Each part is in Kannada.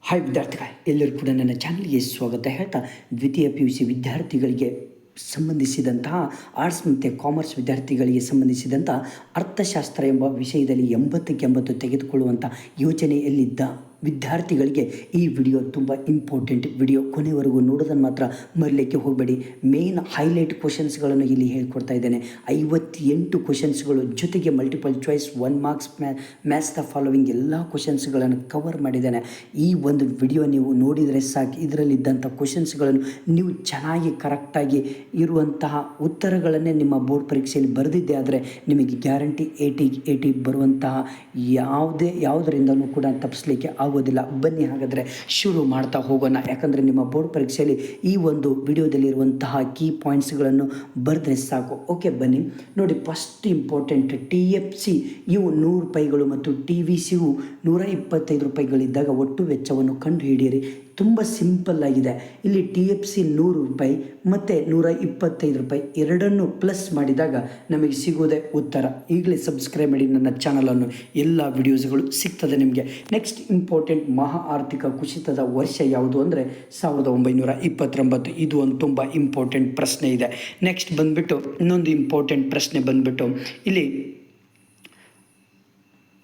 ಹಾಯ್ ವಿದ್ಯಾರ್ಥಿಗಳೇ, ಎಲ್ಲರೂ ಕೂಡ ನನ್ನ ಚಾನಲ್ಗೆ ಸ್ವಾಗತ ಹೇಳ್ತಾ ದ್ವಿತೀಯ PUC ವಿದ್ಯಾರ್ಥಿಗಳಿಗೆ ಸಂಬಂಧಿಸಿದಂತಹ ಆರ್ಟ್ಸ್ ಮತ್ತು ಕಾಮರ್ಸ್ ವಿದ್ಯಾರ್ಥಿಗಳಿಗೆ ಸಂಬಂಧಿಸಿದಂಥ ಅರ್ಥಶಾಸ್ತ್ರ ಎಂಬ ವಿಷಯದಲ್ಲಿ 80ಕ್ಕೆ 80 ತೆಗೆದುಕೊಳ್ಳುವಂಥ ಯೋಚನೆಯಲ್ಲಿದ್ದ ವಿದ್ಯಾರ್ಥಿಗಳಿಗೆ ಈ ವಿಡಿಯೋ ತುಂಬ ಇಂಪಾರ್ಟೆಂಟ್ ವಿಡಿಯೋ. ಕೊನೆವರೆಗೂ ನೋಡೋದನ್ನು ಮಾತ್ರ ಮರಲಿಕ್ಕೆ ಹೋಗಬೇಡಿ. ಮೇನ್ ಹೈಲೈಟ್ ಕ್ವಶನ್ಸ್ಗಳನ್ನು ಇಲ್ಲಿ ಹೇಳ್ಕೊಡ್ತಾ ಇದ್ದೇನೆ. 58 ಕ್ವಶನ್ಸ್ಗಳು ಜೊತೆಗೆ multiple choice 1 marks match the following ಎಲ್ಲ ಕ್ವಶನ್ಸ್ಗಳನ್ನು ಕವರ್ ಮಾಡಿದ್ದೇನೆ. ಈ ಒಂದು ವಿಡಿಯೋ ನೀವು ನೋಡಿದರೆ ಸಾಕು, ಇದರಲ್ಲಿದ್ದಂಥ ಕ್ವಶನ್ಸ್ಗಳನ್ನು ನೀವು ಚೆನ್ನಾಗಿ ಕರೆಕ್ಟಾಗಿ ಇರುವಂತಹ ಉತ್ತರಗಳನ್ನೇ ನಿಮ್ಮ ಬೋರ್ಡ್ ಪರೀಕ್ಷೆಯಲ್ಲಿ ಬರೆದಿದ್ದೆ ಆದರೆ ನಿಮಗೆ ಗ್ಯಾರಂಟಿ 80 ಬರುವಂತಹ ಯಾವುದರಿಂದಲೂ ಕೂಡ ತಪ್ಪಿಸಲಿಕ್ಕೆ ಆಗೋದಿಲ್ಲ. ಬನ್ನಿ ಹಾಗಾದರೆ ಶುರು ಮಾಡ್ತಾ ಹೋಗೋಣ. ಯಾಕಂದರೆ ನಿಮ್ಮ ಬೋರ್ಡ್ ಪರೀಕ್ಷೆಯಲ್ಲಿ ಈ ಒಂದು ವಿಡಿಯೋದಲ್ಲಿರುವಂತಹ ಕೀ ಪಾಯಿಂಟ್ಸ್ಗಳನ್ನು ಬರೆದ್ರೆ ಸಾಕು. ಓಕೆ, ಬನ್ನಿ ನೋಡಿ. ಫಸ್ಟ್ ಇಂಪಾರ್ಟೆಂಟ್, TFC ಇವು 100 ರೂಪಾಯಿಗಳು ಮತ್ತು TVC ಯು 125 ರೂಪಾಯಿಗಳಿದ್ದಾಗ ಒಟ್ಟು ವೆಚ್ಚವನ್ನು ಕಂಡುಹಿಡಿಯಿರಿ. ತುಂಬ ಸಿಂಪಲ್ ಆಗಿದೆ. ಇಲ್ಲಿ TFC 100 ರೂಪಾಯಿ ಮತ್ತು 125 ರೂಪಾಯಿ ಎರಡನ್ನು ಪ್ಲಸ್ ಮಾಡಿದಾಗ ನಮಗೆ ಸಿಗೋದೇ ಉತ್ತರ. ಈಗಲೇ ಸಬ್ಸ್ಕ್ರೈಬ್ ಮಾಡಿ ನನ್ನ ಚಾನಲನ್ನು, ಎಲ್ಲ ವಿಡಿಯೋಸ್ಗಳು ಸಿಗ್ತದೆ ನಿಮಗೆ. ನೆಕ್ಸ್ಟ್ ಇಂಪಾರ್ಟೆಂಟ್, ಮಹಾ ಆರ್ಥಿಕ ಕುಸಿತದ ವರ್ಷ ಯಾವುದು ಅಂದರೆ 1929. ಇದು ಒಂದು ತುಂಬ ಇಂಪಾರ್ಟೆಂಟ್ ಪ್ರಶ್ನೆ ಇದೆ. ನೆಕ್ಸ್ಟ್ ಬಂದುಬಿಟ್ಟು ಇನ್ನೊಂದು ಇಂಪಾರ್ಟೆಂಟ್ ಪ್ರಶ್ನೆ ಬಂದುಬಿಟ್ಟು ಇಲ್ಲಿ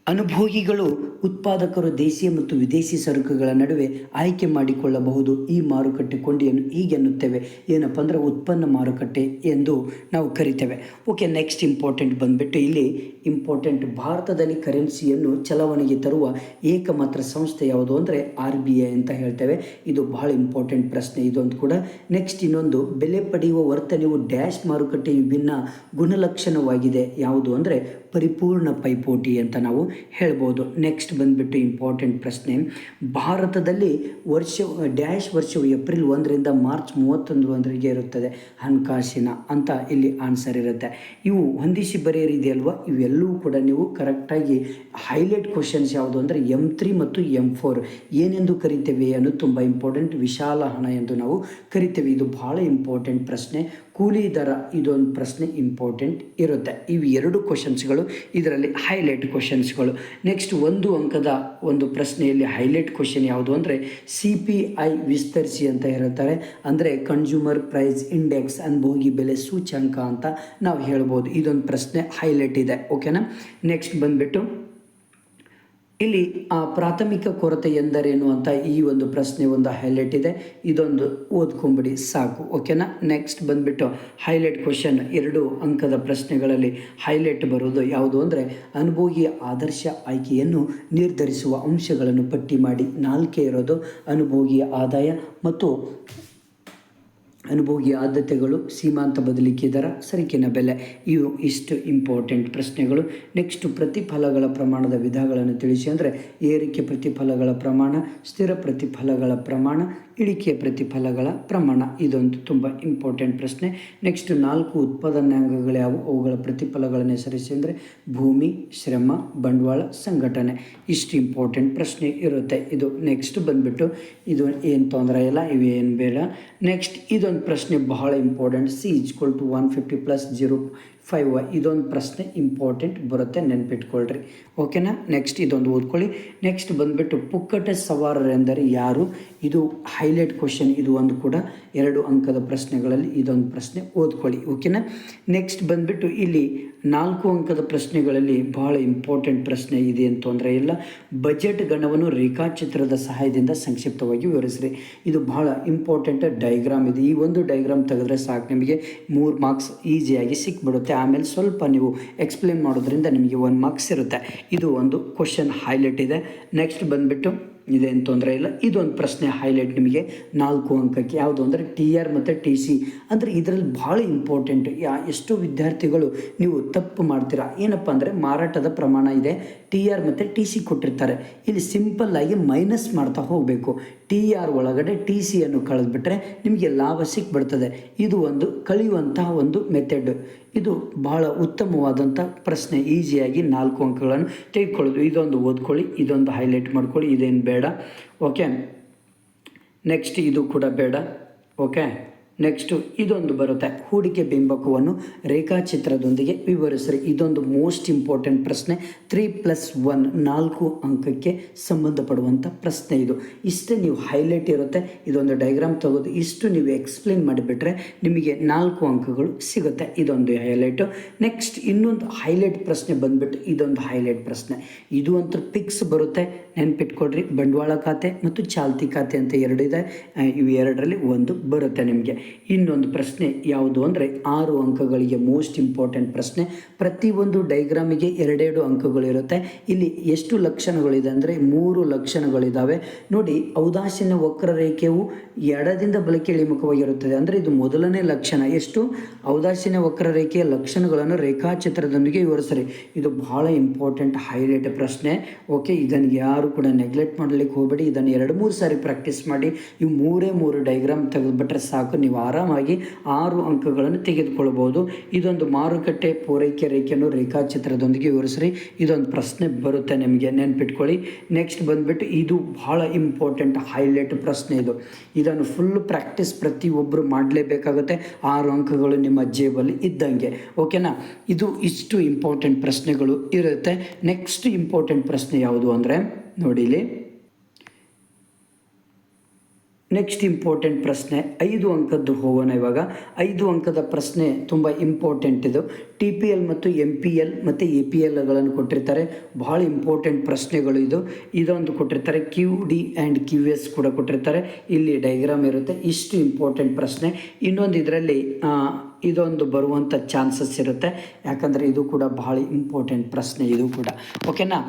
ಅನುಭೋಗಿಗಳು ಉತ್ಪಾದಕರು ದೇಶೀಯ ಮತ್ತು ವಿದೇಶಿ ಸರಕುಗಳ ನಡುವೆ ಆಯ್ಕೆ ಮಾಡಿಕೊಳ್ಳಬಹುದು. ಈ ಮಾರುಕಟ್ಟೆ ಕೊಂಡಿಯನ್ನು ಹೀಗೆನ್ನುತ್ತೇವೆ. ಏನಪ್ಪ ಅಂದರೆ ಉತ್ಪನ್ನ ಮಾರುಕಟ್ಟೆ ಎಂದು ನಾವು ಕರಿತೇವೆ. ಓಕೆ, ನೆಕ್ಸ್ಟ್ ಇಂಪಾರ್ಟೆಂಟ್ ಬಂದುಬಿಟ್ಟು ಇಲ್ಲಿ ಇಂಪಾರ್ಟೆಂಟ್, ಭಾರತದಲ್ಲಿ ಕರೆನ್ಸಿಯನ್ನು ಚಲಾವಣೆಗೆ ತರುವ ಏಕಮಾತ್ರ ಸಂಸ್ಥೆ ಯಾವುದು ಅಂದರೆ RBI ಅಂತ ಹೇಳ್ತೇವೆ. ಇದು ಬಹಳ ಇಂಪಾರ್ಟೆಂಟ್ ಪ್ರಶ್ನೆ ಇದೊಂದು ಕೂಡ. ನೆಕ್ಸ್ಟ್ ಇನ್ನೊಂದು, ಬೆಲೆ ಪಡೆಯುವ ವರ್ತನೆಯು ಡ್ಯಾಶ್ ಮಾರುಕಟ್ಟೆಯ ವಿಭಿನ್ನ ಗುಣಲಕ್ಷಣವಾಗಿದೆ. ಯಾವುದು ಅಂದರೆ ಪರಿಪೂರ್ಣ ಪೈಪೋಟಿ ಅಂತ ನಾವು ಹೇಳ್ಬೋದು. ನೆಕ್ಸ್ಟ್ ಬಂದುಬಿಟ್ಟು ಇಂಪಾರ್ಟೆಂಟ್ ಪ್ರಶ್ನೆ, ಭಾರತದಲ್ಲಿ ಡ್ಯಾಶ್ ವರ್ಷವು ಏಪ್ರಿಲ್ 1ರಿಂದ ಮಾರ್ಚ್ 31 ಇರುತ್ತದೆ ಹಣಕಾಸಿನ ಅಂತ ಇಲ್ಲಿ ಆನ್ಸರ್ ಇರುತ್ತೆ. ಇವು ಹೊಂದಿಸಿ ಬರೆಯಿದೆ ಅಲ್ವಾ, ಇವೆಲ್ಲವೂ ಕೂಡ ನೀವು ಕರೆಕ್ಟಾಗಿ ಹೈಲೈಟ್ ಕ್ವಶನ್ಸ್ ಯಾವುದು ಅಂದರೆ M3 ಮತ್ತು M4 ಏನೆಂದು ಕರಿತೇವೆ ಅನ್ನೋದು ತುಂಬ ಇಂಪಾರ್ಟೆಂಟ್. ವಿಶಾಲ ಹಣ ಎಂದು ನಾವು ಕರಿತೇವೆ. ಇದು ಬಹಳ ಇಂಪಾರ್ಟೆಂಟ್ ಪ್ರಶ್ನೆ. ಕೂಲಿ ದರ ಇದೊಂದು ಪ್ರಶ್ನೆ ಇಂಪಾರ್ಟೆಂಟ್ ಇರುತ್ತೆ. ಇವು 2 ಕ್ವಶನ್ಸ್ಗಳು ಇದರಲ್ಲಿ ಹೈಲೈಟ್ ಕ್ವಶನ್ಸ್ಗಳು. ನೆಕ್ಸ್ಟ್ 1 ಅಂಕದ ಒಂದು ಪ್ರಶ್ನೆಯಲ್ಲಿ ಹೈಲೈಟ್ ಕ್ವಶನ್ ಯಾವುದು ಅಂದರೆ CPI ವಿಸ್ತರಿಸಿ ಅಂತ ಹೇಳ್ತಾರೆ. ಅಂದರೆ ಕನ್ಸ್ಯೂಮರ್ ಪ್ರೈಸ್ ಇಂಡೆಕ್ಸ್, ಅನುಭೋಗಿ ಬೆಲೆ ಸೂಚ್ಯಂಕ ಅಂತ ನಾವು ಹೇಳ್ಬೋದು. ಇದೊಂದು ಪ್ರಶ್ನೆ ಹೈಲೈಟ್ ಇದೆ. ಓಕೆನಾ. ನೆಕ್ಸ್ಟ್ ಬಂದುಬಿಟ್ಟು ಇಲ್ಲಿ ಪ್ರಾಥಮಿಕ ಕೊರತೆ ಎಂದರೇನು ಅಂತ ಈ ಒಂದು ಪ್ರಶ್ನೆ ಒಂದು ಹೈಲೈಟ್ ಇದೆ. ಇದೊಂದು ಓದ್ಕೊಂಬಿಡಿ ಸಾಕು. ಓಕೆನಾ. ನೆಕ್ಸ್ಟ್ ಬಂದುಬಿಟ್ಟು ಹೈಲೈಟ್ ಕ್ವಶನ್ 2 ಅಂಕದ ಪ್ರಶ್ನೆಗಳಲ್ಲಿ ಹೈಲೈಟ್ ಬರೋದು ಯಾವುದು ಅಂದರೆ ಅನುಭೋಗಿಯ ಆದರ್ಶ ಆಯ್ಕೆಯನ್ನು ನಿರ್ಧರಿಸುವ ಅಂಶಗಳನ್ನು ಪಟ್ಟಿ ಮಾಡಿ. 4 ಇರೋದು ಅನುಭೋಗಿಯ ಆದಾಯ ಮತ್ತು ಅನುಭೋಗಿಯ ಆದ್ಯತೆಗಳು, ಸೀಮಾಂತ ಬದಲಿಕೆ ದರ, ಸರಕಿನ ಬೆಲೆ. ಇವು ಇಷ್ಟು ಇಂಪಾರ್ಟೆಂಟ್ ಪ್ರಶ್ನೆಗಳು. ನೆಕ್ಸ್ಟ್ ಪ್ರತಿಫಲಗಳ ಪ್ರಮಾಣದ ವಿಧಗಳನ್ನು ತಿಳಿಸಿ ಅಂದರೆ ಏರಿಕೆ ಪ್ರತಿಫಲಗಳ ಪ್ರಮಾಣ, ಸ್ಥಿರ ಪ್ರತಿಫಲಗಳ ಪ್ರಮಾಣ, ಇಳಿಕೆಯ ಪ್ರತಿಫಲಗಳ ಪ್ರಮಾಣ. ಇದೊಂದು ತುಂಬ ಇಂಪಾರ್ಟೆಂಟ್ ಪ್ರಶ್ನೆ. ನೆಕ್ಸ್ಟ್ 4 ಉತ್ಪಾದನಾಂಗಗಳ್ಯಾವು, ಅವುಗಳ ಪ್ರತಿಫಲಗಳನ್ನು ಹೆಸರಿಸಿ ಅಂದರೆ ಭೂಮಿ, ಶ್ರಮ, ಬಂಡವಾಳ, ಸಂಘಟನೆ. ಇಷ್ಟು ಇಂಪಾರ್ಟೆಂಟ್ ಪ್ರಶ್ನೆ ಇರುತ್ತೆ. ಇದು ನೆಕ್ಸ್ಟ್ ಬಂದುಬಿಟ್ಟು ಇದು ಏನು ತೊಂದರೆ ಇಲ್ಲ, ಇವೇನು ಬೇಡ. ನೆಕ್ಸ್ಟ್ ಇದೊಂದು ಪ್ರಶ್ನೆ ಬಹಳ ಇಂಪಾರ್ಟೆಂಟ್. C = 150 + 0.5 ಇದೊಂದು ಪ್ರಶ್ನೆ ಇಂಪಾರ್ಟೆಂಟ್ ಬರುತ್ತೆ, ನೆನ್ಪಿಟ್ಕೊಳ್ರಿ. ಓಕೆನಾ. ನೆಕ್ಸ್ಟ್ ಇದೊಂದು ಓದ್ಕೊಳ್ಳಿ. ನೆಕ್ಸ್ಟ್ ಬಂದುಬಿಟ್ಟು ಪುಕ್ಕಟ ಸವಾರರೆಂದರೆ ಯಾರು? ಇದು ಹೈಲೈಟ್ ಕ್ವಶನ್. ಇದು ಒಂದು ಕೂಡ 2 ಅಂಕದ ಪ್ರಶ್ನೆಗಳಲ್ಲಿ ಇದೊಂದು ಪ್ರಶ್ನೆ ಓದ್ಕೊಳ್ಳಿ. ಓಕೆನಾ. ನೆಕ್ಸ್ಟ್ ಬಂದುಬಿಟ್ಟು ಇಲ್ಲಿ 4 ಅಂಕದ ಪ್ರಶ್ನೆಗಳಲ್ಲಿ ಬಹಳ ಇಂಪಾರ್ಟೆಂಟ್ ಪ್ರಶ್ನೆ ಇದೆ ಅಂತ ತೊಂದರೆ ಇಲ್ಲ. ಬಜೆಟ್ ಗಣವನ್ನು ರೇಖಾಚಿತ್ರದ ಸಹಾಯದಿಂದ ಸಂಕ್ಷಿಪ್ತವಾಗಿ ವಿವರಿಸ್ರಿ. ಇದು ಬಹಳ ಇಂಪಾರ್ಟೆಂಟ್ ಡೈಗ್ರಾಮ್ ಇದೆ. ಈ ಒಂದು ಡೈಗ್ರಾಮ್ ತೆಗೆದ್ರೆ ಸಾಕು, ನಿಮಗೆ 3 ಮಾರ್ಕ್ಸ್ ಈಸಿಯಾಗಿ ಸಿಕ್ಬಿಡುತ್ತೆ. ಆಮೇಲೆ ಸ್ವಲ್ಪ ನೀವು ಎಕ್ಸ್ಪ್ಲೇನ್ ಮಾಡೋದ್ರಿಂದ ನಿಮಗೆ 1 ಮಾರ್ಕ್ಸ್ ಇರುತ್ತೆ. ಇದು ಒಂದು ಕ್ವಶನ್ ಹೈಲೈಟ್ ಇದೆ. ನೆಕ್ಸ್ಟ್ ಬಂದುಬಿಟ್ಟು ಇದೇನು ತೊಂದರೆ ಇಲ್ಲ. ಇದೊಂದು ಪ್ರಶ್ನೆ ಹೈಲೈಟ್ ನಿಮಗೆ 4 ಅಂಕಕ್ಕೆ. ಯಾವುದು ಅಂದರೆ TR ಮತ್ತು TC. ಅಂದರೆ ಇದರಲ್ಲಿ ಭಾಳ ಇಂಪಾರ್ಟೆಂಟ್. ಎಷ್ಟೋ ವಿದ್ಯಾರ್ಥಿಗಳು ನೀವು ತಪ್ಪು ಮಾಡ್ತೀರಾ. ಏನಪ್ಪ ಅಂದರೆ ಮಾರಾಟದ ಪ್ರಮಾಣ ಇದೆ, TR ಮತ್ತು TC ಕೊಟ್ಟಿರ್ತಾರೆ. ಇಲ್ಲಿ ಸಿಂಪಲ್ಲಾಗಿ ಮೈನಸ್ ಮಾಡ್ತಾ ಹೋಗಬೇಕು. TR ಒಳಗಡೆ TCಯನ್ನು ಕಳೆದುಬಿಟ್ರೆ ನಿಮಗೆ ಲಾಭ ಸಿಕ್ಬಿಡ್ತದೆ. ಇದು ಒಂದು ಕಳೆಯುವಂತಹ ಒಂದು ಮೆಥಡ್. ಇದು ಬಹಳ ಉತ್ತಮವಾದಂಥ ಪ್ರಶ್ನೆ. ಈಸಿಯಾಗಿ 4 ಅಂಕಗಳನ್ನು ತೆಗೆದುಕೊಳ್ಳೋದು. ಇದೊಂದು ಓದ್ಕೊಳ್ಳಿ, ಇದೊಂದು ಹೈಲೈಟ್ ಮಾಡ್ಕೊಳ್ಳಿ. ಇದೇನು ಬೇಡ. ಓಕೆ. ನೆಕ್ಸ್ಟ್ ಇದು ಕೂಡ ಬೇಡ. ಓಕೆ. ನೆಕ್ಸ್ಟು ಇದೊಂದು ಬರುತ್ತೆ, ಹೂಡಿಕೆ ಬಿಂಬಕವನ್ನು ರೇಖಾಚಿತ್ರದೊಂದಿಗೆ ವಿವರಿಸ್ರಿ. ಇದೊಂದು ಮೋಸ್ಟ್ ಇಂಪಾರ್ಟೆಂಟ್ ಪ್ರಶ್ನೆ, 3+1 4 ಅಂಕಕ್ಕೆ ಸಂಬಂಧಪಡುವಂಥ ಪ್ರಶ್ನೆ ಇದು. ಇಷ್ಟೇ ನೀವು ಹೈಲೈಟ್ ಇರುತ್ತೆ, ಇದೊಂದು ಡಯಾಗ್ರಾಮ್ ತೆಗೆದು ಇಷ್ಟು ನೀವು ಎಕ್ಸ್ಪ್ಲೇನ್ ಮಾಡಿಬಿಟ್ರೆ ನಿಮಗೆ 4 ಅಂಕಗಳು ಸಿಗುತ್ತೆ. ಇದೊಂದು ಹೈಲೈಟು. ನೆಕ್ಸ್ಟ್ ಇನ್ನೊಂದು ಹೈಲೈಟ್ ಪ್ರಶ್ನೆ ಬಂದುಬಿಟ್ಟು ಇದೊಂದು ಹೈಲೈಟ್ ಪ್ರಶ್ನೆ, ಇದು ಅಂತೂ ಫಿಕ್ಸ್ ಬರುತ್ತೆ, ನೆನ್ಪಿಟ್ಕೊಡ್ರಿ. ಬಂಡವಾಳ ಖಾತೆ ಮತ್ತು ಚಾಲ್ತಿ ಖಾತೆ ಅಂತ ಎರಡಿದೆ, ಇವು ಎರಡರಲ್ಲಿ ಒಂದು ಬರುತ್ತೆ ನಿಮಗೆ. ಇನ್ನೊಂದು ಪ್ರಶ್ನೆ ಯಾವುದು ಅಂದರೆ 6 ಅಂಕಗಳಿಗೆ ಮೋಸ್ಟ್ ಇಂಪಾರ್ಟೆಂಟ್ ಪ್ರಶ್ನೆ. ಪ್ರತಿಯೊಂದು ಡೈಗ್ರಾಮಿಗೆ 2 ಅಂಕಗಳಿರುತ್ತೆ. ಇಲ್ಲಿ ಎಷ್ಟು ಲಕ್ಷಣಗಳಿದೆ ಅಂದರೆ 3 ಲಕ್ಷಣಗಳಿದ್ದಾವೆ ನೋಡಿ. ಔದಾಸೀನ್ಯ ವಕ್ರರೇಖೆಯು ಎಡದಿಂದ ಬಲಕ್ಕೆ ಇಳಿಮುಖವಾಗಿರುತ್ತದೆ, ಅಂದರೆ ಇದು ಮೊದಲನೇ ಲಕ್ಷಣ. ಎಷ್ಟು ಔದಾಸೀನ್ಯ ವಕ್ರರೇಖೆಯ ಲಕ್ಷಣಗಳನ್ನು ರೇಖಾಚಿತ್ರದೊಂದಿಗೆ ವಿವರಿಸ್ರಿ. ಇದು ಬಹಳ ಇಂಪಾರ್ಟೆಂಟ್ ಹೈಲೈಟ್ ಪ್ರಶ್ನೆ. ಓಕೆ, ಇದನ್ನು ಯಾರು ಕೂಡ ನೆಗ್ಲೆಕ್ಟ್ ಮಾಡಲಿಕ್ಕೆ ಹೋಗಬೇಡಿ. ಇದನ್ನು 2-3 ಸಾರಿ ಪ್ರಾಕ್ಟೀಸ್ ಮಾಡಿ. ಇವು 3 ಡೈಗ್ರಾಮ್ ತೆಗೆದುಬಿಟ್ರೆ ಸಾಕು, ನೀವು ಆರಾಮಾಗಿ 6 ಅಂಕಗಳನ್ನು ತೆಗೆದುಕೊಳ್ಬೋದು. ಇದೊಂದು ಮಾರುಕಟ್ಟೆ ಪೂರೈಕೆ ರೇಖೆಯನ್ನು ರೇಖಾಚಿತ್ರದೊಂದಿಗೆ ವಿವರಿಸ್ರಿ. ಇದೊಂದು ಪ್ರಶ್ನೆ ಬರುತ್ತೆ ನಿಮಗೆ, ನೆನ್ಪಿಟ್ಕೊಳ್ಳಿ. ನೆಕ್ಸ್ಟ್ ಬಂದುಬಿಟ್ಟು ಇದು ಬಹಳ ಇಂಪಾರ್ಟೆಂಟ್ ಹೈಲೈಟ್ ಪ್ರಶ್ನೆ. ಇದನ್ನು ಫುಲ್ ಪ್ರಾಕ್ಟೀಸ್ ಪ್ರತಿಯೊಬ್ಬರು ಮಾಡಲೇಬೇಕಾಗುತ್ತೆ. 6 ಅಂಕಗಳು ನಿಮ್ಮ ಜೇಬಲ್ಲಿ ಇದ್ದಂಗೆ. ಓಕೆನಾ, ಇದು ಇಷ್ಟು ಇಂಪಾರ್ಟೆಂಟ್ ಪ್ರಶ್ನೆಗಳು ಇರುತ್ತೆ. ನೆಕ್ಸ್ಟ್ ಇಂಪಾರ್ಟೆಂಟ್ ಪ್ರಶ್ನೆ ಯಾವುದು ಅಂದರೆ ನೋಡಿ ಇಲ್ಲಿ, ನೆಕ್ಸ್ಟ್ ಇಂಪಾರ್ಟೆಂಟ್ ಪ್ರಶ್ನೆ 5 ಅಂಕದ್ದು ಹೋಗೋಣ. ಇವಾಗ 5 ಅಂಕದ ಪ್ರಶ್ನೆ ತುಂಬ ಇಂಪಾರ್ಟೆಂಟ್. ಇದು TPL ಮತ್ತು MPL ಮತ್ತು APLಗಳನ್ನು ಕೊಟ್ಟಿರ್ತಾರೆ. ಬಹಳ ಇಂಪಾರ್ಟೆಂಟ್ ಪ್ರಶ್ನೆಗಳು ಇದೊಂದು ಕೊಟ್ಟಿರ್ತಾರೆ. QD ಆ್ಯಂಡ್ QS ಕೂಡ ಕೊಟ್ಟಿರ್ತಾರೆ. ಇಲ್ಲಿ ಡೈಗ್ರಾಮ್ ಇರುತ್ತೆ. ಇಷ್ಟು ಇಂಪಾರ್ಟೆಂಟ್ ಪ್ರಶ್ನೆ. ಇನ್ನೊಂದು ಇದರಲ್ಲಿ ಇದೊಂದು ಬರುವಂಥ ಚಾನ್ಸಸ್ ಇರುತ್ತೆ, ಯಾಕಂದರೆ ಇದು ಕೂಡ ಬಹಳ ಇಂಪಾರ್ಟೆಂಟ್ ಪ್ರಶ್ನೆ ಇದು ಕೂಡ. ಓಕೆನಾ,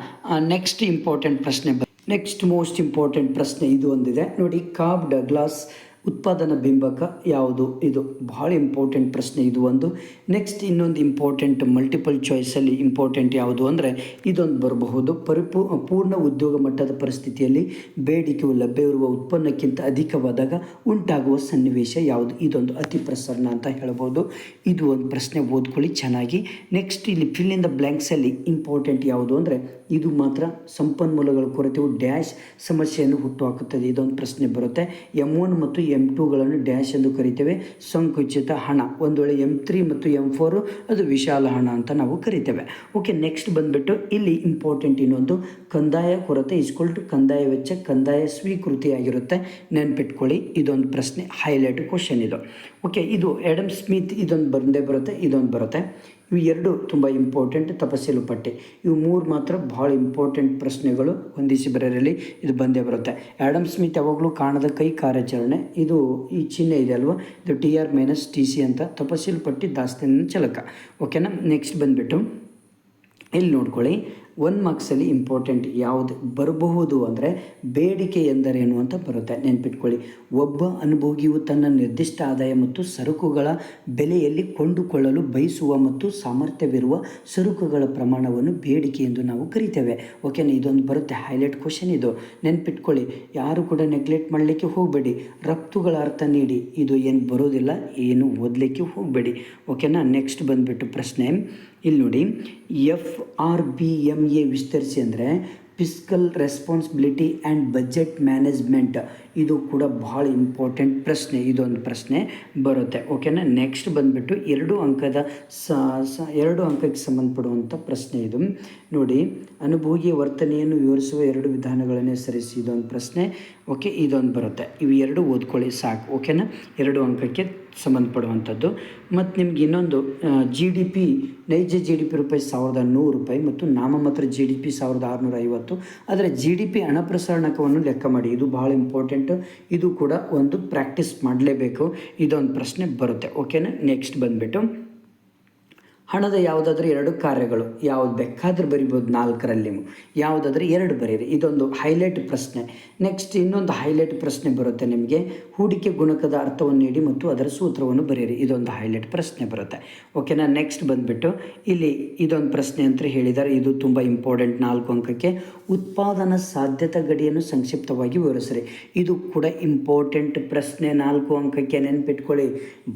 ನೆಕ್ಸ್ಟ್ ಇಂಪಾರ್ಟೆಂಟ್ ಪ್ರಶ್ನೆ ನೆಕ್ಸ್ಟ್ ಮೋಸ್ಟ್ ಇಂಪಾರ್ಟೆಂಟ್ ಪ್ರಶ್ನೆ ಇದು ಒಂದಿದೆ ನೋಡಿ. ಕಾಬ್ ಡಗ್ಲಾಸ್ ಉತ್ಪಾದನಾ ಬಿಂಬಕ ಯಾವುದು? ಇದು ಬಹಳ ಇಂಪಾರ್ಟೆಂಟ್ ಪ್ರಶ್ನೆ ಇದು ಒಂದು. ನೆಕ್ಸ್ಟ್ ಇನ್ನೊಂದು ಇಂಪಾರ್ಟೆಂಟ್ ಮಲ್ಟಿಪಲ್ ಚಾಯ್ಸಲ್ಲಿ ಇಂಪಾರ್ಟೆಂಟ್ ಯಾವುದು ಅಂದರೆ ಇದೊಂದು ಬರಬಹುದು. ಪೂರ್ಣ ಉದ್ಯೋಗ ಮಟ್ಟದ ಪರಿಸ್ಥಿತಿಯಲ್ಲಿ ಬೇಡಿಕೆಯು ಲಭ್ಯವಿರುವ ಉತ್ಪನ್ನಕ್ಕಿಂತ ಅಧಿಕವಾದಾಗ ಉಂಟಾಗುವ ಸನ್ನಿವೇಶ ಯಾವುದು? ಇದೊಂದು ಅತಿ ಪ್ರಸರಣ ಅಂತ ಹೇಳ್ಬೋದು. ಇದು ಒಂದು ಪ್ರಶ್ನೆ, ಓದ್ಕೊಳ್ಳಿ ಚೆನ್ನಾಗಿ. ನೆಕ್ಸ್ಟ್ ಇಲ್ಲಿ ಫಿಲ್ ಇನ್ ದ ಬ್ಲ್ಯಾಂಕ್ಸಲ್ಲಿ ಇಂಪಾರ್ಟೆಂಟ್ ಯಾವುದು ಅಂದರೆ ಇದು ಮಾತ್ರ ಸಂಪನ್ಮೂಲಗಳ ಕೊರತೆಯು ಡ್ಯಾಶ್ ಸಮಸ್ಯೆಯನ್ನು ಹುಟ್ಟುಹಾಕುತ್ತದೆ. ಇದೊಂದು ಪ್ರಶ್ನೆ ಬರುತ್ತೆ. M1 ಮತ್ತು M2ಗಳನ್ನು ಡ್ಯಾಶ್ ಎಂದು ಕರಿತೇವೆ, ಸಂಕುಚಿತ ಹಣ. ಒಂದು ವೇಳೆ M3 ಮತ್ತು M4 ಅದು ವಿಶಾಲ ಹಣ ಅಂತ ನಾವು ಕರಿತೇವೆ. ಓಕೆ, ನೆಕ್ಸ್ಟ್ ಬಂದುಬಿಟ್ಟು ಇಲ್ಲಿ ಇಂಪಾರ್ಟೆಂಟ್ ಇನ್ನೊಂದು, ಕಂದಾಯ ಕೊರತೆ = ಕಂದಾಯ ವೆಚ್ಚ, ಕಂದಾಯ ಸ್ವೀಕೃತಿಯಾಗಿರುತ್ತೆ. ನೆನ್ಪಿಟ್ಕೊಳ್ಳಿ, ಇದೊಂದು ಪ್ರಶ್ನೆ ಹೈಲೈಟ್ ಕ್ವಶನ್ ಇದು. ಓಕೆ, ಇದು ಆಡಮ್ ಸ್ಮಿತ್ ಇದೊಂದು ಬರುತ್ತೆ, ಇದೊಂದು ಬರುತ್ತೆ. ಇವು 2 ತುಂಬ ಇಂಪಾರ್ಟೆಂಟ್, ತಪಸ್ಸಿಲು ಪಟ್ಟಿ. ಇವು 3 ಮಾತ್ರ ಭಾಳ ಇಂಪಾರ್ಟೆಂಟ್ ಪ್ರಶ್ನೆಗಳು. ಹೊಂದಿಸಿ ಬರೆಯರಲ್ಲಿ ಇದು ಬಂದೇ ಬರುತ್ತೆ. ಆಡಮ್ ಸ್ಮಿತ್ ಯಾವಾಗಲೂ ಕಾಣದ ಕೈ ಕಾರ್ಯಾಚರಣೆ, ಇದು ಈ ಚಿಹ್ನೆ ಇದೆ ಅಲ್ವಾ, ಇದು TR - TC ಅಂತ. ತಪಸ್ಸಿಲು ಪಟ್ಟಿ ದಾಸ್ತಾನಿನ ಚಲಕ. ಓಕೆನಾ, ನೆಕ್ಸ್ಟ್ ಬಂದುಬಿಟ್ಟು ಇಲ್ಲಿ ನೋಡ್ಕೊಳ್ಳಿ, 1 ಮಾರ್ಕ್ಸಲ್ಲಿ ಇಂಪಾರ್ಟೆಂಟ್ ಯಾವುದು ಬರಬಹುದು ಅಂದರೆ ಬೇಡಿಕೆ ಎಂದರೇನು ಅಂತ ಬರುತ್ತೆ. ನೆನ್ಪಿಟ್ಕೊಳ್ಳಿ, ಒಬ್ಬ ಅನುಭೋಗಿಯು ತನ್ನ ನಿರ್ದಿಷ್ಟ ಆದಾಯ ಮತ್ತು ಸರಕುಗಳ ಬೆಲೆಯಲ್ಲಿ ಕೊಂಡುಕೊಳ್ಳಲು ಬಯಸುವ ಮತ್ತು ಸಾಮರ್ಥ್ಯವಿರುವ ಸರಕುಗಳ ಪ್ರಮಾಣವನ್ನು ಬೇಡಿಕೆ ಎಂದು ನಾವು ಕರಿತೇವೆ. ಓಕೆನಾ, ಇದೊಂದು ಬರುತ್ತೆ ಹೈಲೈಟ್ ಕ್ವಶನ್ ಇದು. ನೆನ್ಪಿಟ್ಕೊಳ್ಳಿ, ಯಾರು ಕೂಡ ನೆಗ್ಲೆಕ್ಟ್ ಮಾಡಲಿಕ್ಕೆ ಹೋಗಬೇಡಿ. ರಫ್ತುಗಳ ಅರ್ಥ ನೀಡಿ, ಇದು ಏನು ಬರೋದಿಲ್ಲ, ಏನು ಓದಲಿಕ್ಕೆ ಹೋಗಬೇಡಿ. ಓಕೆನಾ, ನೆಕ್ಸ್ಟ್ ಬಂದುಬಿಟ್ಟು ಪ್ರಶ್ನೆ ಇಲ್ಲಿ ನೋಡಿ, FRBMA ವಿಸ್ತರಿಸಿ ಅಂದರೆ fiscal responsibility and budget management. ಇದು ಕೂಡ ಭಾಳ ಇಂಪಾರ್ಟೆಂಟ್ ಪ್ರಶ್ನೆ, ಇದೊಂದು ಪ್ರಶ್ನೆ ಬರುತ್ತೆ. ಓಕೆನಾ, ನೆಕ್ಸ್ಟ್ ಬಂದುಬಿಟ್ಟು 2 ಅಂಕಕ್ಕೆ ಸಂಬಂಧಪಡುವಂಥ ಪ್ರಶ್ನೆ ಇದು ನೋಡಿ. ಅನುಭೋಗಿಯ ವರ್ತನೆಯನ್ನು ವಿವರಿಸುವ 2 ವಿಧಾನಗಳನ್ನು ಹೆಸರಿಸಿ. ಇದೊಂದು ಪ್ರಶ್ನೆ. ಓಕೆ, ಇದೊಂದು ಬರುತ್ತೆ. ಇವು 2 ಓದ್ಕೊಳ್ಳಿ ಸಾಕು. ಓಕೆನಾ, 2 ಅಂಕಕ್ಕೆ ಸಂಬಂಧಪಡುವಂಥದ್ದು. ಮತ್ತು ನಿಮ್ಗೆ ಇನ್ನೊಂದು GDP, ನೈಜ GDP ₹1,100 ಮತ್ತು ನಾಮಮಾತ್ರ GDP 1,650. ಆದರೆ GDP ಹಣ ಪ್ರಸರಣಕವನ್ನು ಲೆಕ್ಕ ಮಾಡಿ, ಇದು ಭಾಳ ಇಂಪಾರ್ಟೆಂಟು. ಇದು ಕೂಡ ಒಂದು ಪ್ರಾಕ್ಟೀಸ್ ಮಾಡಲೇಬೇಕು. ಇದೊಂದು ಪ್ರಶ್ನೆ ಬರುತ್ತೆ. ಓಕೆನಾ, ನೆಕ್ಸ್ಟ್ ಬಂದುಬಿಟ್ಟು ಹಣದ ಯಾವುದಾದ್ರೂ 2 ಕಾರ್ಯಗಳು, ಯಾವ್ದು ಬೇಕಾದರೂ ಬರಿಬೋದು 4ರಲ್ಲಿ, ಯಾವುದಾದ್ರೂ 2 ಬರೀರಿ. ಇದೊಂದು ಹೈಲೈಟ್ ಪ್ರಶ್ನೆ. ನೆಕ್ಸ್ಟ್ ಇನ್ನೊಂದು ಹೈಲೈಟ್ ಪ್ರಶ್ನೆ ಬರುತ್ತೆ ನಿಮಗೆ, ಹೂಡಿಕೆ ಗುಣಕದ ಅರ್ಥವನ್ನು ನೀಡಿ ಮತ್ತು ಅದರ ಸೂತ್ರವನ್ನು ಬರೀರಿ. ಇದೊಂದು ಹೈಲೈಟ್ ಪ್ರಶ್ನೆ ಬರುತ್ತೆ. ಓಕೆನಾ, ನೆಕ್ಸ್ಟ್ ಬಂದುಬಿಟ್ಟು ಇಲ್ಲಿ ಇದೊಂದು ಪ್ರಶ್ನೆ ಅಂತ ಹೇಳಿದ್ದಾರೆ. ಇದು ತುಂಬ ಇಂಪಾರ್ಟೆಂಟ್, 4 ಅಂಕಕ್ಕೆ. ಉತ್ಪಾದನಾ ಸಾಧ್ಯತಾ ಗಡಿಯನ್ನು ಸಂಕ್ಷಿಪ್ತವಾಗಿ ವಿವರಿಸ್ರಿ. ಇದು ಕೂಡ ಇಂಪಾರ್ಟೆಂಟ್ ಪ್ರಶ್ನೆ, 4 ಅಂಕಕ್ಕೆ. ನೆನ್ಪಿಟ್ಕೊಳ್ಳಿ,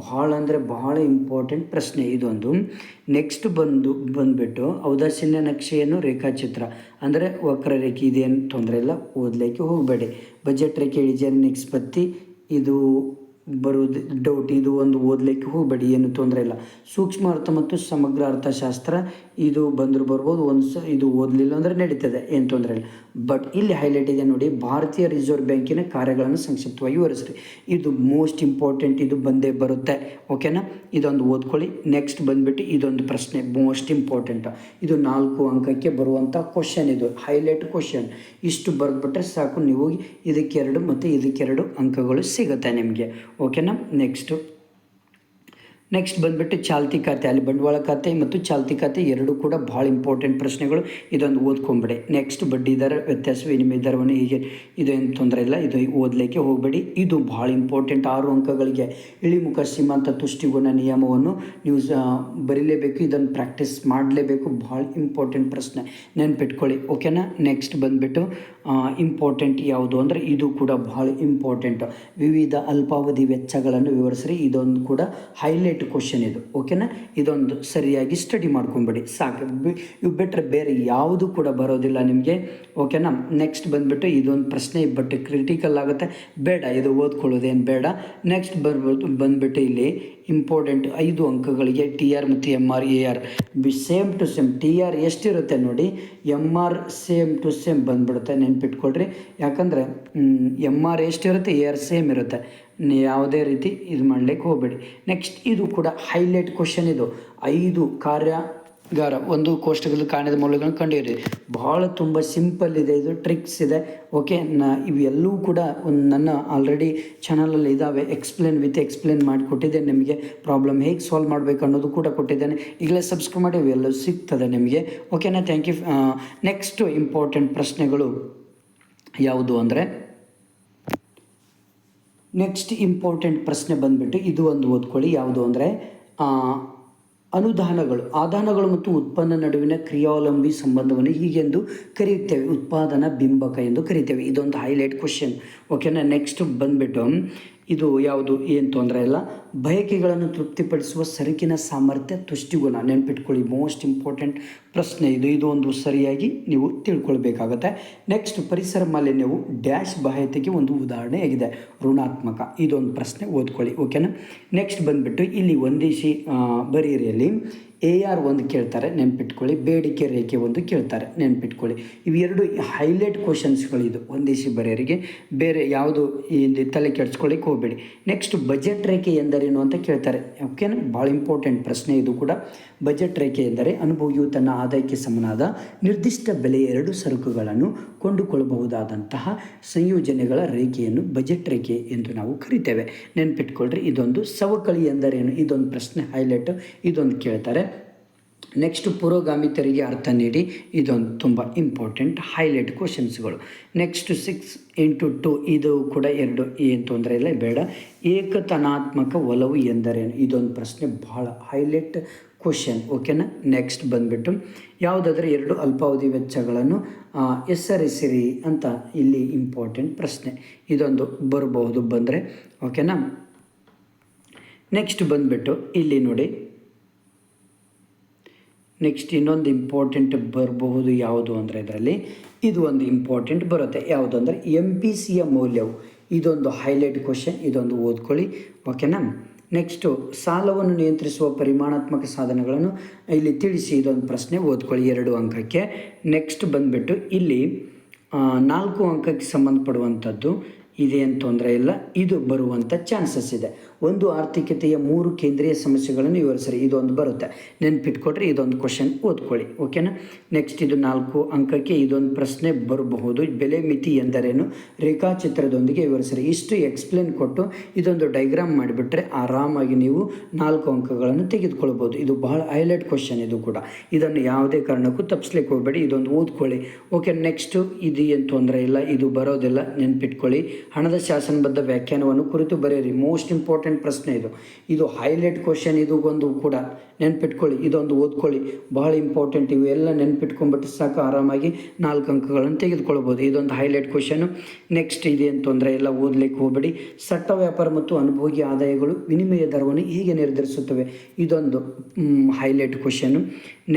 ಭಾಳ ಅಂದರೆ ಭಾಳ ಇಂಪಾರ್ಟೆಂಟ್ ಪ್ರಶ್ನೆ ಇದೊಂದು. ನೆಕ್ಸ್ಟ್ ಬಂದುಬಿಟ್ಟು ಔದಾಸೀನ್ಯ ನಕ್ಷೆಯನ್ನು ರೇಖಾಚಿತ್ರ ಅಂದರೆ ವಕ್ರರೇಖೆ, ಇದೇನು ತೊಂದರೆ ಇಲ್ಲ, ಓದಲಿಕ್ಕೆ ಹೋಗಬೇಡಿ. ಬಜೆಟ್ ರೇಖೆ ಇಳಿಜಾರಿನ ನಿಷ್ಪತ್ತಿ, ಇದು ಬರೋದು ಡೌಟ್. ಇದು ಒಂದು ಓದಲಿಕ್ಕೆ ಹೋಗಬೇಡಿ, ಏನು ತೊಂದರೆ ಇಲ್ಲ. ಸೂಕ್ಷ್ಮ ಅರ್ಥ ಮತ್ತು ಸಮಗ್ರ ಅರ್ಥಶಾಸ್ತ್ರ ಇದು ಬಂದರೂ ಬರ್ಬೋದು, ಇದು ಓದಲಿಲ್ಲ ಅಂದರೆ ನಡೀತದೆ, ಏನು ತೊಂದರೆ ಇಲ್ಲ. ಬಟ್ ಇಲ್ಲಿ ಹೈಲೈಟ್ ಇದೆ ನೋಡಿ, ಭಾರತೀಯ ರಿಸರ್ವ್ ಬ್ಯಾಂಕಿನ ಕಾರ್ಯಗಳನ್ನು ಸಂಕ್ಷಿಪ್ತವಾಗಿ ವಿವರಿಸ್ರಿ. ಇದು ಮೋಸ್ಟ್ ಇಂಪಾರ್ಟೆಂಟ್, ಇದು ಬಂದೇ ಬರುತ್ತೆ. ಓಕೆನಾ, ಇದೊಂದು ಓದ್ಕೊಳ್ಳಿ. ನೆಕ್ಸ್ಟ್ ಬಂದುಬಿಟ್ಟು ಇದೊಂದು ಪ್ರಶ್ನೆ ಮೋಸ್ಟ್ ಇಂಪಾರ್ಟೆಂಟ್, ಇದು 4 ಅಂಕಕ್ಕೆ ಬರುವಂಥ ಕ್ವಶನ್, ಇದು ಹೈಲೈಟ್ ಕ್ವಶನ್. ಇಷ್ಟು ಬರೆದ್ಬಿಟ್ರೆ ಸಾಕು, ನೀವು ಇದಕ್ಕೆ 2 ಮತ್ತು ಇದಕ್ಕೆ 2 ಅಂಕಗಳು ಸಿಗುತ್ತೆ ನಿಮಗೆ. ಓಕೆನಾ, ನೆಕ್ಸ್ಟ್ ಬಂದುಬಿಟ್ಟು ಚಾಲ್ತಿ ಖಾತೆ, ಅಲ್ಲಿ ಬಂಡವಾಳ ಖಾತೆ ಮತ್ತು ಚಾಲ್ತಿ ಖಾತೆ ಎರಡೂ ಕೂಡ ಭಾಳ ಇಂಪಾರ್ಟೆಂಟ್ ಪ್ರಶ್ನೆಗಳು, ಇದೊಂದು ಓದ್ಕೊಂಬಿಡಿ. ನೆಕ್ಸ್ಟ್ ಬಡ್ಡಿ ದರ ವ್ಯತ್ಯಾಸ ವಿನಿಮಯ ದರವನ್ನು ಹೀಗೆ, ಇದು ಏನು ತೊಂದರೆ ಇಲ್ಲ, ಇದು ಓದಲಿಕ್ಕೆ ಹೋಗಬೇಡಿ. ಇದು ಭಾಳ ಇಂಪಾರ್ಟೆಂಟ್, 6 ಅಂಕಗಳಿಗೆ ಇಳಿಮುಖ ಸೀಮಾಂತ ತುಷ್ಟಿಗುಣ ನಿಯಮವನ್ನು ನೀವು ಬರೀಲೇಬೇಕು, ಇದನ್ನು ಪ್ರಾಕ್ಟೀಸ್ ಮಾಡಲೇಬೇಕು. ಭಾಳ ಇಂಪಾರ್ಟೆಂಟ್ ಪ್ರಶ್ನೆ, ನೆನ್ಪಿಟ್ಕೊಳ್ಳಿ. ಓಕೆನಾ, ನೆಕ್ಸ್ಟ್ ಬಂದುಬಿಟ್ಟು ಇಂಪಾರ್ಟೆಂಟ್ ಯಾವುದು ಅಂದರೆ ಇದು ಕೂಡ ಭಾಳ ಇಂಪಾರ್ಟೆಂಟ್, ವಿವಿಧ ಅಲ್ಪಾವಧಿ ವೆಚ್ಚಗಳನ್ನು ವಿವರಿಸ್ರಿ. ಇದೊಂದು ಕೂಡ ಹೈಲೈಟ್ ಕ್ವಶನ್ ಇದು. ಓಕೆನಾ, ಇದೊಂದು ಸರಿಯಾಗಿ ಸ್ಟಡಿ ಮಾಡ್ಕೊಂಬಿಡಿ ಸಾಕು, ಇವು ಬಿಟ್ಟರೆ ಬೇರೆ ಯಾವುದು ಕೂಡ ಬರೋದಿಲ್ಲ ನಿಮಗೆ. ಓಕೆನಾ, ನೆಕ್ಸ್ಟ್ ಬಂದುಬಿಟ್ಟು ಇದೊಂದು ಪ್ರಶ್ನೆ ಬಟ್ ಕ್ರಿಟಿಕಲ್ ಆಗುತ್ತೆ, ಬೇಡ ಇದು ಓದ್ಕೊಳ್ಳೋದೇನು ಬೇಡ. ನೆಕ್ಸ್ಟ್ ಬಂದುಬಿಟ್ಟು ಇಲ್ಲಿ ಇಂಪಾರ್ಟೆಂಟ್ 5 ಅಂಕಗಳಿಗೆ TR ಮತ್ತು MR AR same to same. TR ಎಷ್ಟಿರುತ್ತೆ ನೋಡಿ, MR ಸೇಮ್ ಟು ಸೇಮ್ ಬಂದುಬಿಡುತ್ತೆ, ನೆನ್ಪಿಟ್ಕೊಳ್ರಿ. ಯಾಕಂದರೆ MR ಎಷ್ಟಿರುತ್ತೆ, AR ಸೇಮ್ ಇರುತ್ತೆ, ಯಾವುದೇ ರೀತಿ ಇದು ಮಾಡಲಿಕ್ಕೆ ಹೋಗಬೇಡಿ. ನೆಕ್ಸ್ಟ್ ಇದು ಕೂಡ ಹೈಲೈಟ್ ಕ್ವಶನ್, ಇದು 5 ಕಾರ್ಯಾಗಾರ ಒಂದು ಕೋಷ್ಟಕದಲ್ಲಿ ಕಾಣದ ಮೌಲ್ಯಗಳನ್ನು ಕಂಡುಹಿಡಿಯಿರಿ. ಭಾಳ ತುಂಬ ಸಿಂಪಲ್ ಇದೆ, ಇದು ಟ್ರಿಕ್ಸ್ ಇದೆ. ಓಕೆ, ಇವೆಲ್ಲವೂ ಕೂಡ ನನ್ನ ಆಲ್ರೆಡಿ ಚಾನಲಲ್ಲಿ ಇದ್ದಾವೆ, ಎಕ್ಸ್ಪ್ಲೇನ್ ಮಾಡಿಕೊಟ್ಟಿದ್ದೇನೆ ನಿಮಗೆ. ಪ್ರಾಬ್ಲಮ್ ಹೇಗೆ ಸಾಲ್ವ್ ಮಾಡಬೇಕು ಅನ್ನೋದು ಕೂಡ ಕೊಟ್ಟಿದ್ದೇನೆ, ಈಗಲೇ ಸಬ್ಸ್ಕ್ರೈಬ್ ಮಾಡಿ, ಇವೆಲ್ಲವೂ ಸಿಗ್ತದೆ ನಿಮಗೆ. ಓಕೆನಾ, ಥ್ಯಾಂಕ್ ಯು. ನೆಕ್ಸ್ಟ್ ಇಂಪಾರ್ಟೆಂಟ್ ಪ್ರಶ್ನೆಗಳು ಯಾವುದು ಅಂದರೆ, ನೆಕ್ಸ್ಟ್ ಇಂಪಾರ್ಟೆಂಟ್ ಪ್ರಶ್ನೆ ಬಂದುಬಿಟ್ಟು ಇದು ಒಂದು ಓದ್ಕೊಳ್ಳಿ. ಯಾವುದು ಅಂದರೆ ಆದಾನಗಳು ಮತ್ತು ಉತ್ಪನ್ನ ನಡುವಿನ ಕ್ರಿಯಾವಲಂಬಿ ಸಂಬಂಧವನ್ನು ಹೀಗೆಂದು ಕರೆಯುತ್ತೇವೆ, ಉತ್ಪಾದನಾ ಬಿಂಬಕ ಎಂದು ಕರಿತೇವೆ. ಇದೊಂದು ಹೈಲೈಟ್ ಕ್ವಶನ್. ಓಕೆನಾ, ನೆಕ್ಸ್ಟ್ ಬಂದುಬಿಟ್ಟು ಇದು ಯಾವುದು, ಏನು ತೊಂದರೆ ಇಲ್ಲ, ಬಯಕೆಗಳನ್ನು ತೃಪ್ತಿಪಡಿಸುವ ಸರಕಿನ ಸಾಮರ್ಥ್ಯ ತುಷ್ಟಿಗುಣ, ನೆನ್ಪಿಟ್ಕೊಳ್ಳಿ. ಮೋಸ್ಟ್ ಇಂಪಾರ್ಟೆಂಟ್ ಪ್ರಶ್ನೆ ಇದು ಒಂದು ಸರಿಯಾಗಿ ನೀವು ತಿಳ್ಕೊಳ್ಬೇಕಾಗತ್ತೆ. ನೆಕ್ಸ್ಟ್ ಪರಿಸರ ಮಾಲಿನ್ಯವು ಡ್ಯಾಶ್ ಬಾಹ್ಯತೆಗೆ ಒಂದು ಉದಾಹರಣೆಯಾಗಿದೆ, ಋಣಾತ್ಮಕ. ಇದೊಂದು ಪ್ರಶ್ನೆ ಓದ್ಕೊಳ್ಳಿ. ಓಕೆನಾ, ನೆಕ್ಸ್ಟ್ ಬಂದುಬಿಟ್ಟು ಇಲ್ಲಿ ಒಂದಿಸಿ ಬರೀರಿಯಲ್ಲಿ AR ಒಂದು ಕೇಳ್ತಾರೆ, ನೆನ್ಪಿಟ್ಕೊಳ್ಳಿ. ಬೇಡಿಕೆ ರೇಖೆ ಒಂದು ಕೇಳ್ತಾರೆ, ನೆನ್ಪಿಟ್ಕೊಳ್ಳಿ. ಇವೆರಡು ಹೈಲೈಟ್ ಕ್ವಶನ್ಸ್ಗಳಿದು ಒಂದಿಸಿ ಬರೆಯರಿಗೆ, ಬೇರೆ ಯಾವುದು ಇಲ್ಲಿ ತಲೆ ಕೆಡ್ಸ್ಕೊಳ್ಳಿಕ್ಕೆ ಹೋಗಬೇಡಿ. ನೆಕ್ಸ್ಟ್ ಬಜೆಟ್ ರೇಖೆ ಎಂದರೇನು ಅಂತ ಕೇಳ್ತಾರೆ. ಓಕೆನಾ, ಭಾಳ ಇಂಪಾರ್ಟೆಂಟ್ ಪ್ರಶ್ನೆ ಇದು ಕೂಡ. ಬಜೆಟ್ ರೇಖೆ ಎಂದರೆ ಅನುಭವಿಯು ತನ್ನ ಆದಾಯಕ್ಕೆ ಸಮನಾದ ನಿರ್ದಿಷ್ಟ ಬೆಲೆಯ 2 ಸರಕುಗಳನ್ನು ಕೊಂಡುಕೊಳ್ಳಬಹುದಾದಂತಹ ಸಂಯೋಜನೆಗಳ ರೇಖೆಯನ್ನು ಬಜೆಟ್ ರೇಖೆ ಎಂದು ನಾವು ಕರಿತೇವೆ, ನೆನ್ಪಿಟ್ಕೊಳ್ರಿ. ಇದೊಂದು ಸವಕಳಿ ಎಂದರೇನು, ಇದೊಂದು ಪ್ರಶ್ನೆ ಹೈಲೈಟ್, ಇದೊಂದು ಕೇಳ್ತಾರೆ. ನೆಕ್ಸ್ಟ್ ಪುರೋಗಾಮಿ ತೆರಿಗೆ ಅರ್ಥ ನೀಡಿ, ಇದೊಂದು ತುಂಬ ಇಂಪಾರ್ಟೆಂಟ್ ಹೈಲೈಟ್ ಕ್ವಶನ್ಸ್ಗಳು. ನೆಕ್ಸ್ಟ್ 6x2 ಇದು ಕೂಡ 2, ಏನು ತೊಂದರೆ ಇಲ್ಲ, ಬೇಡ. ಏಕತನಾತ್ಮಕ ಒಲವು ಎಂದರೇನು, ಇದೊಂದು ಪ್ರಶ್ನೆ ಭಾಳ ಹೈಲೈಟ್ ಕ್ವಶನ್. ಓಕೆನಾ, ನೆಕ್ಸ್ಟ್ ಬಂದುಬಿಟ್ಟು ಯಾವುದಾದ್ರೂ 2 ಅಲ್ಪಾವಧಿ ವೆಚ್ಚಗಳನ್ನು ಹೆಸರಿಸಿರಿ ಅಂತ ಇಲ್ಲಿ ಇಂಪಾರ್ಟೆಂಟ್ ಪ್ರಶ್ನೆ, ಇದೊಂದು ಬರಬಹುದು ಬಂದರೆ. ಓಕೆನಾ, ನೆಕ್ಸ್ಟ್ ಬಂದುಬಿಟ್ಟು ಇಲ್ಲಿ ನೋಡಿ, ನೆಕ್ಸ್ಟ್ ಇನ್ನೊಂದು ಇಂಪಾರ್ಟೆಂಟ್ ಬರಬಹುದು ಯಾವುದು ಅಂದರೆ ಇದರಲ್ಲಿ ಇದು ಒಂದು ಇಂಪಾರ್ಟೆಂಟ್ ಬರುತ್ತೆ. ಯಾವುದು ಅಂದರೆ MPCಯ ಮೌಲ್ಯವು, ಇದೊಂದು ಹೈಲೈಟ್ ಕ್ವಶನ್, ಇದೊಂದು ಓದ್ಕೊಳ್ಳಿ. ಓಕೆನಾ, ನೆಕ್ಸ್ಟು ಸಾಲವನ್ನು ನಿಯಂತ್ರಿಸುವ ಪರಿಮಾಣಾತ್ಮಕ ಸಾಧನಗಳನ್ನು ಇಲ್ಲಿ ತಿಳಿಸಿ, ಇದೊಂದು ಪ್ರಶ್ನೆ ಓದ್ಕೊಳ್ಳಿ 2 ಅಂಕಕ್ಕೆ. ನೆಕ್ಸ್ಟ್ ಬಂದುಬಿಟ್ಟು ಇಲ್ಲಿ 4 ಅಂಕಕ್ಕೆ ಸಂಬಂಧಪಡುವಂಥದ್ದು ಇದೇನು ತೊಂದರೆ ಇಲ್ಲ, ಇದು ಬರುವಂಥ ಚಾನ್ಸಸ್ ಇದೆ. ಒಂದು ಆರ್ಥಿಕತೆಯ 3 ಕೇಂದ್ರೀಯ ಸಮಸ್ಯೆಗಳನ್ನು ವಿವರಿಸ್ರಿ, ಇದೊಂದು ಬರುತ್ತೆ, ನೆನ್ಪಿಟ್ಕೊಟ್ರಿ. ಇದೊಂದು ಕ್ವಶನ್ ಓದ್ಕೊಳ್ಳಿ. ಓಕೆನಾ, ನೆಕ್ಸ್ಟ್ ಇದು 4 ಅಂಕಕ್ಕೆ ಇದೊಂದು ಪ್ರಶ್ನೆ ಬರಬಹುದು. ಬೆಲೆ ಮಿತಿ ಎಂದರೇನು ರೇಖಾಚಿತ್ರದೊಂದಿಗೆ ವಿವರಿಸ್ರಿ. ಇಷ್ಟು ಎಕ್ಸ್ಪ್ಲೇನ್ ಕೊಟ್ಟು ಇದೊಂದು ಡೈಗ್ರಾಮ್ ಮಾಡಿಬಿಟ್ರೆ ಆರಾಮಾಗಿ ನೀವು 4 ಅಂಕಗಳನ್ನು ತೆಗೆದುಕೊಳ್ಬೋದು. ಇದು ಬಹಳ ಹೈಲೈಟ್ ಕ್ವಶನ್, ಇದು ಕೂಡ. ಇದನ್ನು ಯಾವುದೇ ಕಾರಣಕ್ಕೂ ತಪ್ಪಿಸ್ಲಿಕ್ಕೆ ಹೋಗಬೇಡಿ, ಇದೊಂದು ಓದ್ಕೊಳ್ಳಿ. ಓಕೆ, ನೆಕ್ಸ್ಟು ಇದು ಏನು ತೊಂದರೆ ಇಲ್ಲ, ಇದು ಬರೋದಿಲ್ಲ, ನೆನ್ಪಿಟ್ಕೊಳ್ಳಿ. ಹಣದ ಶಾಸನಬದ್ಧ ವ್ಯಾಖ್ಯಾನವನ್ನು ಕುರಿತು ಬರೆಯಿರಿ, ಮೋಸ್ಟ್ ಇಂಪಾರ್ಟೆಂಟ್ ಪ್ರಶ್ನೆ ಇದು ಹೈಲೈಟ್ ಕ್ವಶನ್, ಇದು ಒಂದು ಕೂಡ ನೆನ್ಪಿಟ್ಕೊಳ್ಳಿ. ಇದೊಂದು ಓದ್ಕೊಳ್ಳಿ, ಬಹಳ ಇಂಪಾರ್ಟೆಂಟ್. ಇವೆಲ್ಲ ನೆನ್ಪಿಟ್ಕೊಂಡ್ಬಿಟ್ಟು ಸಾಕು, ಆರಾಮಾಗಿ 4 ಅಂಕಗಳನ್ನು ತೆಗೆದುಕೊಳ್ಬೋದು. ಇದೊಂದು ಹೈಲೈಟ್ ಕ್ವಶನು. ನೆಕ್ಸ್ಟ್ ಇದೇನು ತೊಂದರೆ ಇಲ್ಲ, ಓದಲಿಕ್ಕೆ ಹೋಗಬೇಡಿ. ಸಟ್ಟ ವ್ಯಾಪಾರ ಮತ್ತು ಅನುಭೋಗಿ ಆದಾಯಗಳು ವಿನಿಮಯ ದರವನ್ನು ಹೇಗೆ ನಿರ್ಧರಿಸುತ್ತವೆ, ಇದೊಂದು ಹೈಲೈಟ್ ಕ್ವಶನು.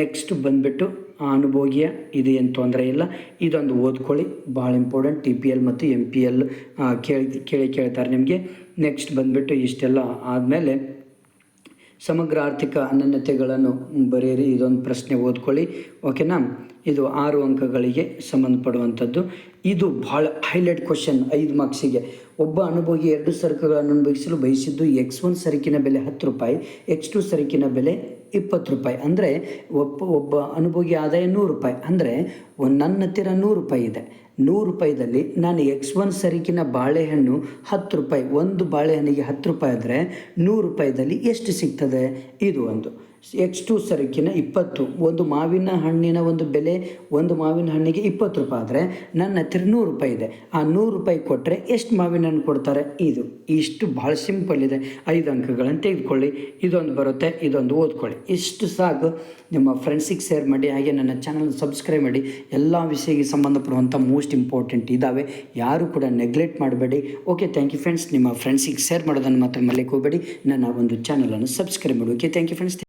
ನೆಕ್ಸ್ಟ್ ಬಂದುಬಿಟ್ಟು ಅನುಭೋಗಿಯ, ಇದು ಏನು ತೊಂದರೆ ಇಲ್ಲ, ಇದೊಂದು ಓದ್ಕೊಳ್ಳಿ, ಭಾಳ ಇಂಪಾರ್ಟೆಂಟ್. TPL ಮತ್ತು MPL ಕೇಳ್ತಾರೆ ನಿಮಗೆ. ನೆಕ್ಸ್ಟ್ ಬಂದುಬಿಟ್ಟು ಇಷ್ಟೆಲ್ಲ ಆದಮೇಲೆ ಸಮಗ್ರ ಆರ್ಥಿಕ ಅನನ್ಯತೆಗಳನ್ನು ಬರೆಯಿರಿ. ಇದೊಂದು ಪ್ರಶ್ನೆ ಓದ್ಕೊಳ್ಳಿ, ಓಕೆನಾ. ಇದು 6 ಅಂಕಗಳಿಗೆ ಸಂಬಂಧಪಡುವಂಥದ್ದು. ಇದು ಭಾಳ ಹೈಲೈಟ್ ಕ್ವಶನ್ 5 ಮಾರ್ಕ್ಸಿಗೆ. ಒಬ್ಬ ಅನುಭೋಗಿ 2 ಸರಕುಗಳನ್ನು ಅನುಭವಿಸಲು ಬಯಸಿದ್ದು X1 ಸರಕಿನ ಬೆಲೆ 10 ರೂಪಾಯಿ, X2 ಸರಕಿನ ಬೆಲೆ 20 ರೂಪಾಯಿ. ಅಂದರೆ ಒಬ್ಬ ಅನುಭೋಗಿ ಆದಾಯ 100 ರೂಪಾಯಿ. ಅಂದರೆ ನನ್ನ ಹತ್ತಿರ 100 ರೂಪಾಯಿ ಇದೆ. 100 ರೂಪಾಯಿದಲ್ಲಿ ನಾನು X1 ಸರಕಿನ ಬಾಳೆಹಣ್ಣು 10 ರೂಪಾಯಿ, ಒಂದು ಬಾಳೆಹಣ್ಣಿಗೆ 10 ರೂಪಾಯಿ ಆದರೆ 100 ರೂಪಾಯಿದಲ್ಲಿ ಎಷ್ಟು ಸಿಗ್ತದೆ? ಇದು ಒಂದು. X2 ಸರಕಿನ 20, ಒಂದು ಮಾವಿನ ಹಣ್ಣಿನ ಒಂದು ಬೆಲೆ, ಒಂದು ಮಾವಿನ ಹಣ್ಣಿಗೆ 20 ರೂಪಾಯಿ ಆದರೆ ನನ್ನ ಹತ್ತಿರ 100 ರೂಪಾಯಿ ಇದೆ. ಆ 100 ರೂಪಾಯಿ ಕೊಟ್ಟರೆ ಎಷ್ಟು ಮಾವಿನ ಹಣ್ಣು ಕೊಡ್ತಾರೆ? ಇದು ಇಷ್ಟು ಭಾಳ ಸಿಂಪಲ್ ಇದೆ. 5 ಅಂಕಗಳನ್ನು ತೆಗೆದುಕೊಳ್ಳಿ. ಇದೊಂದು ಬರುತ್ತೆ, ಇದೊಂದು ಓದ್ಕೊಳ್ಳಿ. ಇಷ್ಟು ಸಾಕು. ನಿಮ್ಮ ಫ್ರೆಂಡ್ಸಿಗೆ ಶೇರ್ ಮಾಡಿ, ಹಾಗೆ ನನ್ನ ಚಾನಲ್ ಸಬ್ಸ್ಕ್ರೈಬ್ ಮಾಡಿ. ಎಲ್ಲ ವಿಷಯಕ್ಕೆ ಸಂಬಂಧಪಡುವಂಥ ಮೋಸ್ಟ್ ಇಂಪಾರ್ಟೆಂಟ್ ಇದ್ದಾವೆ, ಯಾರು ಕೂಡ ನೆಗ್ಲೆಕ್ಟ್ ಮಾಡಬೇಡಿ. Okay, thank you friends. ನಿಮ್ಮ ಫ್ರೆಂಡ್ಸಿಗೆ ಶೇರ್ ಮಾಡೋದನ್ನು ಮಾತ್ರ ಮರೆಯಕ್ಕೆ ಹೋಗಬೇಡಿ. ನನ್ನ ಒಂದು ಚಾನಲನ್ನು ಸಬ್ಸ್ಕ್ರೈಬ್ ಮಾಡಿ. Okay, thank you friends.